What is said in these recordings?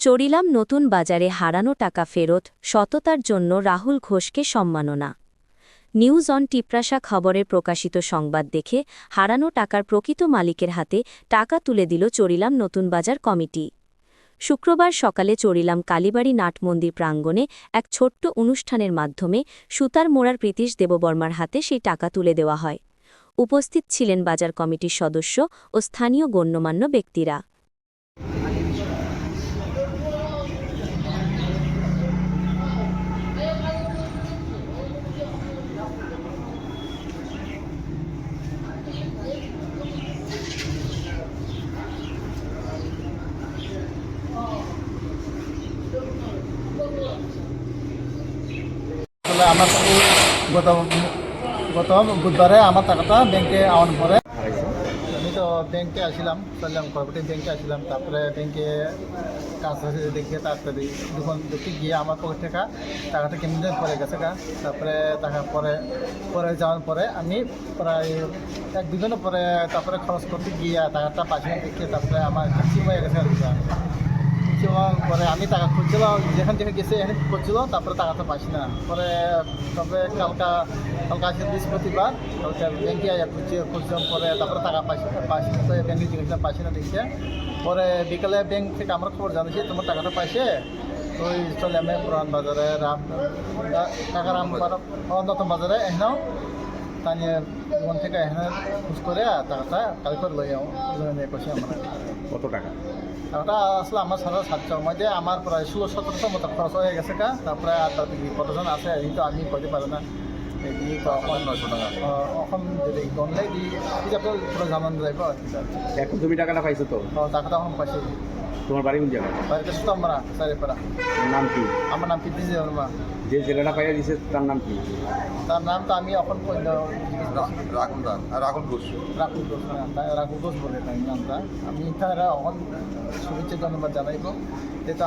চড়িলাম নতুন বাজারে হারানো টাকা ফেরত, সততার জন্য রাহুল ঘোষকে সম্মাননা। নিউজ অন টিপ্রাসা খবরে প্রকাশিত সংবাদ দেখে হারানো টাকার প্রকৃত মালিকের হাতে টাকা তুলে দিল চড়িলাম নতুন বাজার কমিটি। শুক্রবার সকালে চড়িলাম কালীবাড়ি নাটমন্দির প্রাঙ্গণে এক ছোট্ট অনুষ্ঠানের মাধ্যমে সুতার মোড়ার প্রীতিশ দেববর্মার হাতে সেই টাকা তুলে দেওয়া হয়। উপস্থিত ছিলেন বাজার কমিটির সদস্য ও স্থানীয় গণ্যমান্য ব্যক্তিরা। আমার গত বুধবারে আমার টাকাটা ব্যাংকে আওয়ার পরে আমি তো ব্যাংকে আসলাম, কোঅপারেটিভ ব্যাংকে আসলাম। তারপরে ব্যাংকে কাজ হয়েছে দেখে তাড়াতাড়ি দোকান দেখতে গিয়ে আমার পকেট থেকে টাকাটা কেমন দিন পরে গেছে গা। তারপরে টাকা পরে যাওয়ার পরে আমি প্রায় 1-2 দিন পরে তারপরে খরচ করতে গিয়ে টাকাটা পাচ্ছি না দেখে তারপরে আমার কিছু হয়ে গেছে আর পরে আমি টাকা খুঁজছিলাম, যেখান থেকে গেছে এখানে করছিল, তারপরে টাকাটা পাচ্ছি না। পরে তবে কালকে আসে বৃহস্পতিবার, কালকে ব্যাংকে খুঁজছিলাম, পরে তারপরে টাকা পাচ্ছি ব্যাংকে জিনিসটা পাচ্ছি না দেখছে। পরে বিকালে ব্যাংক থেকে আমার খবর জানিয়েছি তোমার টাকাটা পাইছে। ওই চলে আমি পুরান বাজারে নতুন বাজারে এখানেও তানিয়ে দোকান থেকে এখানে খোঁজ করে টাকাটা কালি করে লই করছি। আমার কত টাকা? টাকাটা আসলে আমার 750 মধ্যে আমার প্রায় 1600-1700 মতো খরচ হয়ে গেছে গা। তারপরে আর তার কতজন আছে এই তো আমি করতে পারি না। এখন 900 টাকা এখন যদি গনলেই আপনার পুরো জানান যাইব আর কি। এখন তুমি টাকাটা পাইছো তো? টাকাটা এখন পাইছি। তোমার বাড়ি কোন জায়গায়? বাড়িতে শুধু আমরা চারিপাড়া। নাম কি? আমার নাম প্রীতিশ দেববর্মা। যে ছেলেটা পাইয়া দিছে তার নাম কি? তার নাম তো আমি এখন রাহুল ঘোষ রাহুল ঘোষ বলে তাই নামটা। আমি তারা এখন শুভেচ্ছা ধন্যবাদ জানাইব, যেহেতু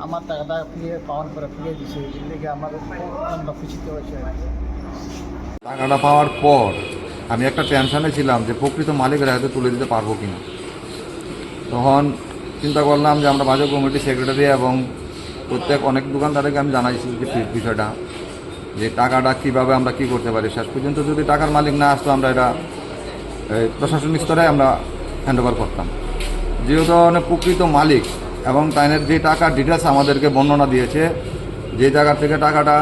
আমার টাকাটা পাওয়ার পরে ফিরিয়ে দিচ্ছে, এর লেগে আমার খুশিতে হয়েছে। টাকাটা পাওয়ার পর আমি একটা টেনশনে ছিলাম যে প্রকৃত মালিকের হাতে তুলে দিতে পারবো কিনা। তখন চিন্তা করলাম যে আমরা বাজার কমিটির সেক্রেটারি এবং অনেক দোকানদারকে আমি জানাইছি যে বিষয়টা, যে টাকাটা কীভাবে আমরা কী করতে পারি। শেষ পর্যন্ত যদি টাকার মালিক না আসতো আমরা এটা প্রশাসনিক স্তরে আমরা হ্যান্ডওভার করতাম। যেহেতু প্রকৃত মালিক এবং তাইনের যে টাকার ডিটেলস আমাদেরকে বর্ণনা দিয়েছে, যে জায়গা থেকে টাকাটা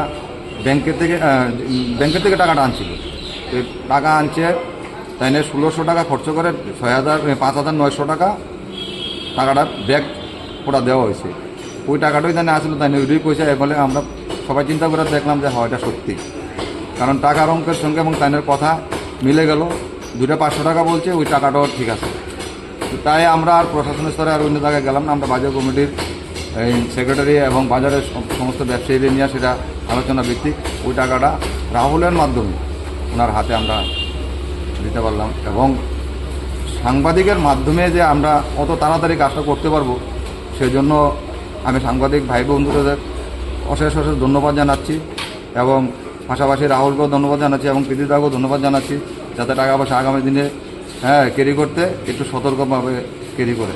ব্যাংকের থেকে টাকাটা আনছিল, টাকা আনছে তাইনের 1600 টাকা খরচ করে 5,900 টাকাটা ব্যাগ ওটা দেওয়া হয়েছে। ওই টাকাটাই তাই আসলে তাই ওইটাই পয়সা। বলে আমরা সবাই চিন্তা করে দেখলাম যে হয় এটা সত্যি, কারণ টাকার অঙ্কের সঙ্গে এবং তাইনের কথা মিলে গেল। 500 টাকা বলছে, ওই টাকাটাও ঠিক আছে। তাই আমরা আর প্রশাসনের স্তরে আর অন্য জায়গায় গেলাম না। আমরা বাজার কমিটির সেক্রেটারি এবং বাজারের সমস্ত ব্যবসায়ীদের নিয়ে সেটা আলোচনা ভিত্তিক ওই টাকাটা রাহুলের মাধ্যমে ওনার হাতে আমরা দিতে পারলাম। এবং সাংবাদিকের মাধ্যমে যে আমরা অত তাড়াতাড়ি কাজটা করতে পারবো, সেই জন্য আমি সাংবাদিক ভাই বন্ধুদের অশেষ ধন্যবাদ জানাচ্ছি এবং পাশাপাশি রাহুলকেও ধন্যবাদ জানাচ্ছি এবং প্রীতিদাকেও ধন্যবাদ জানাচ্ছি, যাতে টাকা পয়সা আগামী দিনে ক্যারি করতে একটু সতর্কভাবে ক্যারি করে।